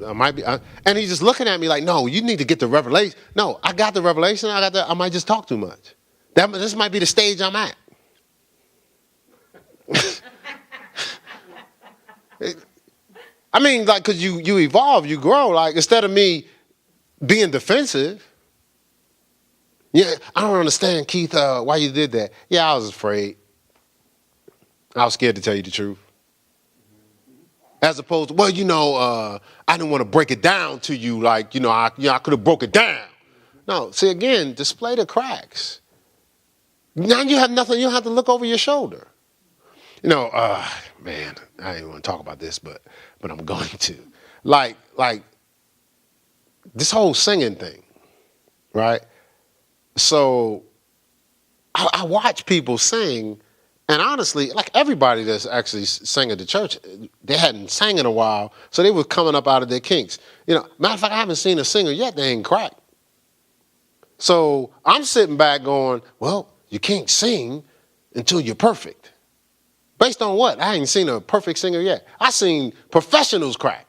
I might be, and he's just looking at me like, no, you need to get the revelation. No, I got the revelation. I might just talk too much. This might be the stage I'm at. I mean, like, because you evolve, you grow. Like, instead of me being defensive, yeah, I don't understand, Keith, why you did that. Yeah, I was afraid. I was scared to tell you the truth. As opposed to, well, I didn't want to break it down to you like, I could have broke it down. No, see, again, display the cracks. Now you have nothing, you don't have to look over your shoulder. Man, I didn't want to talk about this, but I'm going to. Like this whole singing thing, right? So I watch people sing, and honestly, like everybody that's actually sang at the church, they hadn't sang in a while, so they were coming up out of their kinks. Matter of fact, I haven't seen a singer yet that ain't cracked. So I'm sitting back going, well, you can't sing until you're perfect. Based on what? I ain't seen a perfect singer yet. I seen professionals crack.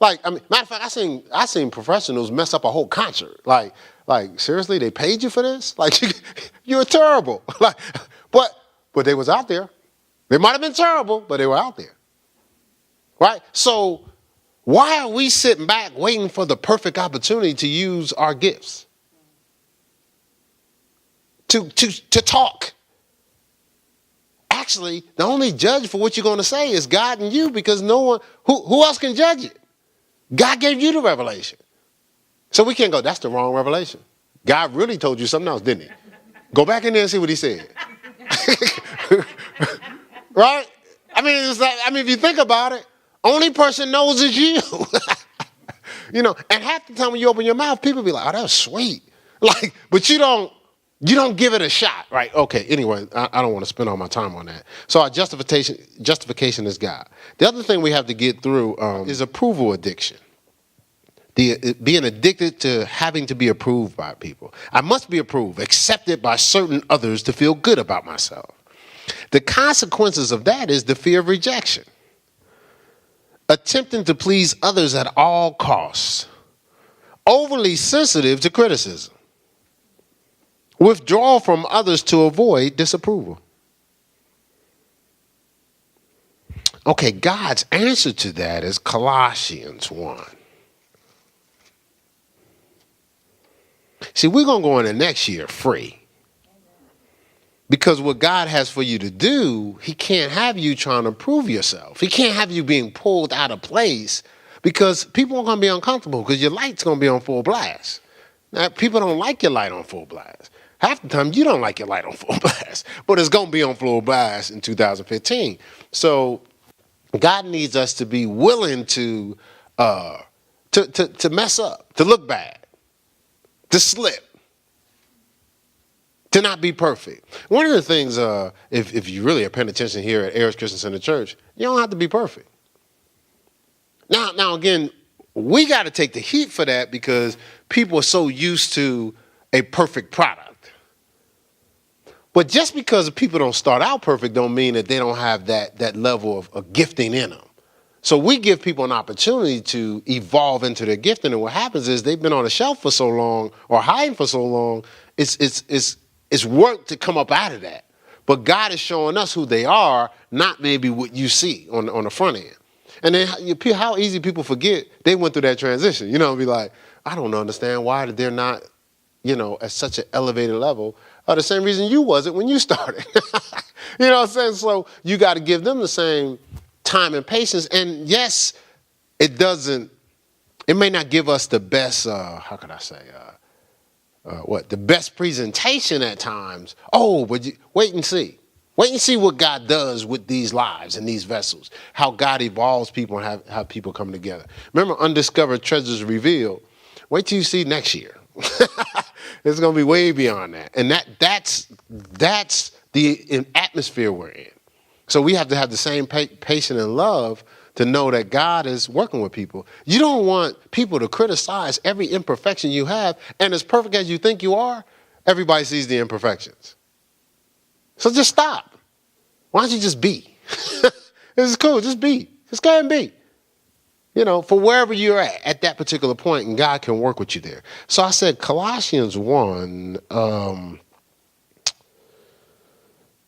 Matter of fact, I seen professionals mess up a whole concert. Like seriously, they paid you for this? Like you're terrible. But they was out there. They might have been terrible, but they were out there. Right? So why are we sitting back waiting for the perfect opportunity to use our gifts? To talk. Actually, the only judge for what you're going to say is God and you, because no one, who else can judge it? God gave you the revelation. So we can't go, that's the wrong revelation. God really told you something else, didn't he? Go back in there and see what he said. Right? If you think about it, only person knows is you. And half the time when you open your mouth, people be like, oh, that was sweet. But you don't give it a shot, right? Okay, anyway, I don't want to spend all my time on that. So our justification is God. The other thing we have to get through is approval addiction. Being addicted to having to be approved by people. I must be approved, accepted by certain others to feel good about myself. The consequences of that is the fear of rejection. Attempting to please others at all costs. Overly sensitive to criticism. Withdraw from others to avoid disapproval. Okay, God's answer to that is Colossians 1. See, we're going to go into next year free. Because what God has for you to do, he can't have you trying to prove yourself. He can't have you being pulled out of place, because people are going to be uncomfortable because your light's going to be on full blast. Now, people don't like your light on full blast. Half the time, you don't like your light on full blast, but it's going to be on full blast in 2015. So God needs us to be willing to mess up, to look bad, to slip, to not be perfect. One of the things, if you really are paying attention here at Heirs Christian Center Church, you don't have to be perfect. Now again, we got to take the heat for that because people are so used to a perfect product. But just because people don't start out perfect don't mean that they don't have that level of gifting in them. So we give people an opportunity to evolve into their gifting, and what happens is they've been on a shelf for so long or hiding for so long, it's work to come up out of that. But God is showing us who they are, not maybe what you see on the front end. And then how easy people forget they went through that transition. Be like, I don't understand why they're not, at such an elevated level. The same reason you wasn't when you started. You know what I'm saying? So you got to give them the same time and patience. And yes, it may not give us the best, how can I say, the best presentation at times. Oh, but wait and see. Wait and see what God does with these lives and these vessels, how God evolves people and how people come together. Remember, undiscovered treasures revealed. Wait till you see next year. It's going to be way beyond that. And that's the atmosphere we're in. So we have to have the same patience and love to know that God is working with people. You don't want people to criticize every imperfection you have, and as perfect as you think you are, everybody sees the imperfections. So just stop. Why don't you just be? This is cool. Just be. Just go ahead and be. for wherever you're at that particular point, and God can work with you there. So I said Colossians 1,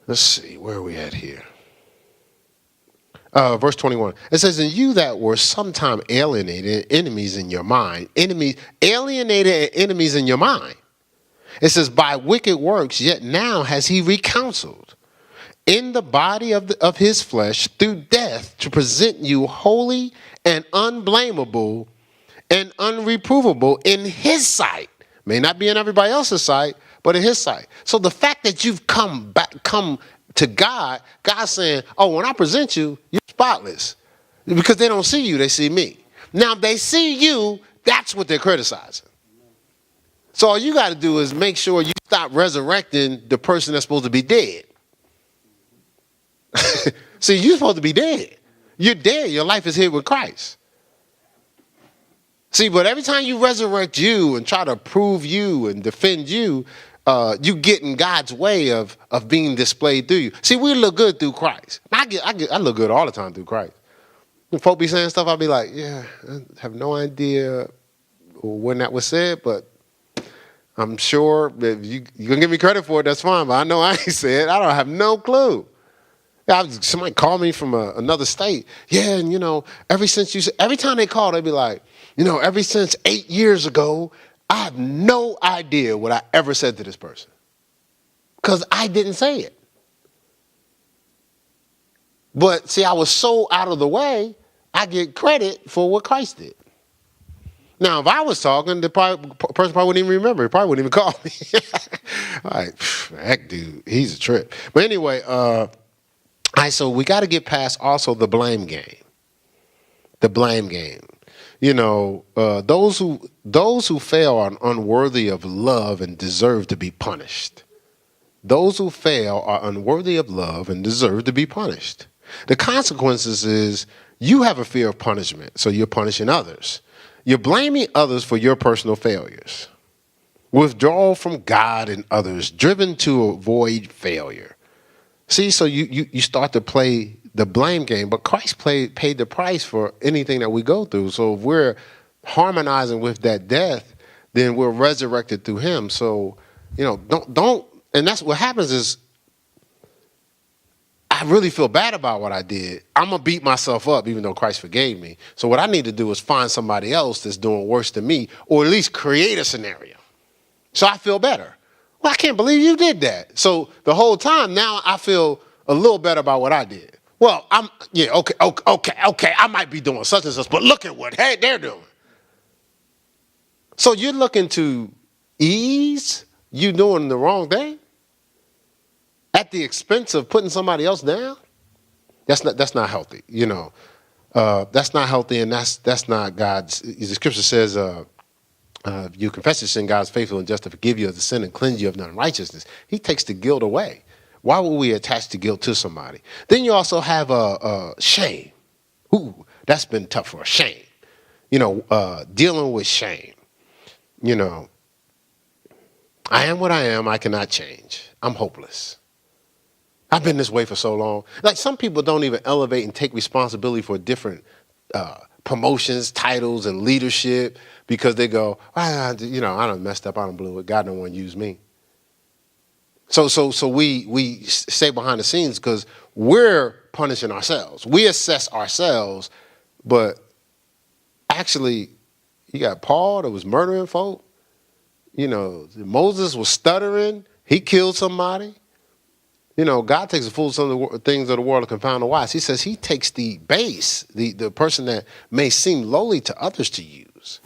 let's see, where are we at here? Verse 21. It says, "And you that were sometime alienated, enemies in your mind." Alienated and enemies in your mind. It says, "By wicked works, yet now has he recounseled in the body of his flesh through death to present you holy and unblameable and unreprovable in his sight." May not be in everybody else's sight, but in his sight. So the fact that you've come to God, God's saying, "Oh, when I present you, you're spotless." Because they don't see you, they see me. Now, if they see you, that's what they're criticizing. So all you got to do is make sure you stop resurrecting the person that's supposed to be dead. See, you're supposed to be dead. You're dead. Your life is hid with Christ. See, but every time you resurrect you and try to prove you and defend you, you get in God's way of being displayed through you. See, we look good through Christ. I look good all the time through Christ. When folk be saying stuff, I'll be like, yeah, I have no idea when that was said, but I'm sure if you're going to give me credit for it, that's fine. But I know I ain't said. I don't have no clue. Somebody called me from another state. Yeah, and every time they call, they be like, ever since 8 years ago, I have no idea what I ever said to this person. Because I didn't say it. But see, I was so out of the way, I get credit for what Christ did. Now, if I was talking, the person probably wouldn't even remember. He probably wouldn't even call me. Like, heck, dude, he's a trip. But anyway, all right, so we got to get past also the blame game. The blame game. Those who fail are unworthy of love and deserve to be punished. Those who fail are unworthy of love and deserve to be punished. The consequences is you have a fear of punishment, so you're punishing others. You're blaming others for your personal failures. Withdrawal from God and others, driven to avoid failure. See, so you start to play the blame game, but Christ paid the price for anything that we go through. So if we're harmonizing with that death, then we're resurrected through him. So, don't, and that's what happens is I really feel bad about what I did. I'm going to beat myself up even though Christ forgave me. So what I need to do is find somebody else that's doing worse than me, or at least create a scenario. So I feel better. Well, I can't believe you did that. So the whole time now I feel a little better about what I did. Well, okay. I might be doing such and such, but look at what they're doing. So you're looking to ease you doing the wrong thing at the expense of putting somebody else down. That's not healthy. That's not healthy, and that's not God's. The scripture says, if you confess your sin, God is faithful and just to forgive you of the sin and cleanse you of unrighteousness. He takes the guilt away. Why would we attach the guilt to somebody? Then you also have shame. Ooh, that's been tough for a shame. Dealing with shame. I am what I am. I cannot change. I'm hopeless. I've been this way for so long. Like some people don't even elevate and take responsibility for different promotions, titles, and leadership because they go, I done messed up. I done blew it. God don't want to use me. So we stay behind the scenes because we're punishing ourselves. We assess ourselves, but actually, you got Paul that was murdering folk. Moses was stuttering. He killed somebody. God takes the fool some of the things of the world to confound the wise. He says he takes the base, the person that may seem lowly to others to use.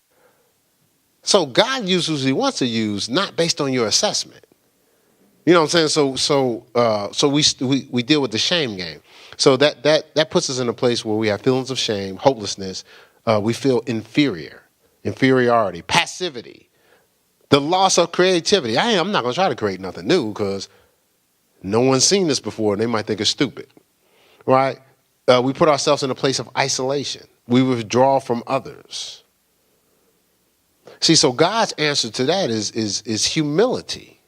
So God uses who he wants to use, not based on your assessment. You know what I'm saying? So we deal with the shame game. So that puts us in a place where we have feelings of shame, hopelessness. We feel inferiority, passivity, the loss of creativity. I'm not going to try to create nothing new because no one's seen this before and they might think it's stupid, right? We put ourselves in a place of isolation. We withdraw from others. See, so God's answer to that is humility.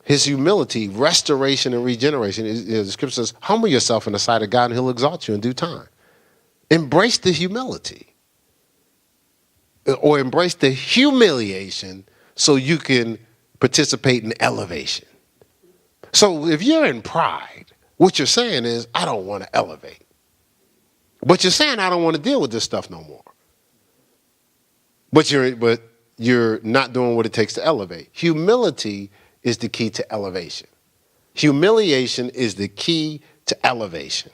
His humility, restoration, and regeneration. The scripture says, humble yourself in the sight of God and he'll exalt you in due time. Embrace the humility, or embrace the humiliation so you can participate in elevation. So if you're in pride, what you're saying is, I don't want to elevate. But you're saying, I don't want to deal with this stuff no more. But you're not doing what it takes to elevate. Humility is the key to elevation. Humiliation is the key to elevation.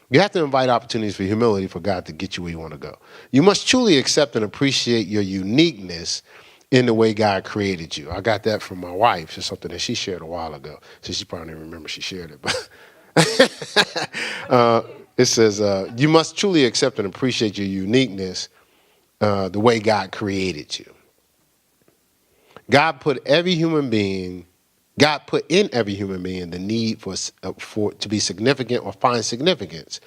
You have to invite opportunities for humility for God to get you where you want to go. You must truly accept and appreciate your uniqueness in the way God created you. I got that from my wife. It's something that she shared a while ago. So she probably didn't remember she shared it. But it says, you must truly accept and appreciate your uniqueness the way God created you. God put in every human being the need for to be significant or find significance.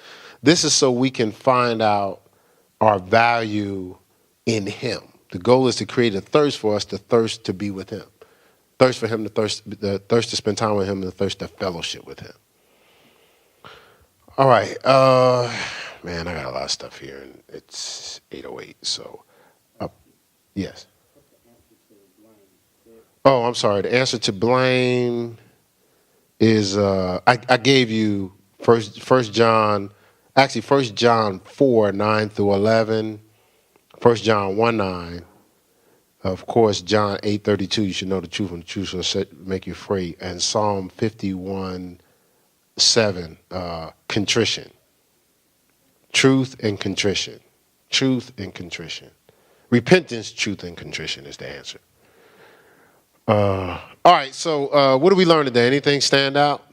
This is so we can find out our value in him. The goal is to create a thirst for us, the thirst to be with him. Thirst for him, the thirst to spend time with him, and the thirst to fellowship with him. All right. Man, I got a lot of stuff here, and it's 8:08, so yes. Oh, I'm sorry. The answer to blame is I gave you First John 4:9 through 11, 1 John 1:9. Of course, John 8:32. You should know the truth, and the truth shall make you free. And Psalm 51:7. Contrition, truth, and contrition. Truth and contrition. Repentance, truth, and contrition is the answer. All right, so what did we learn today? Anything stand out?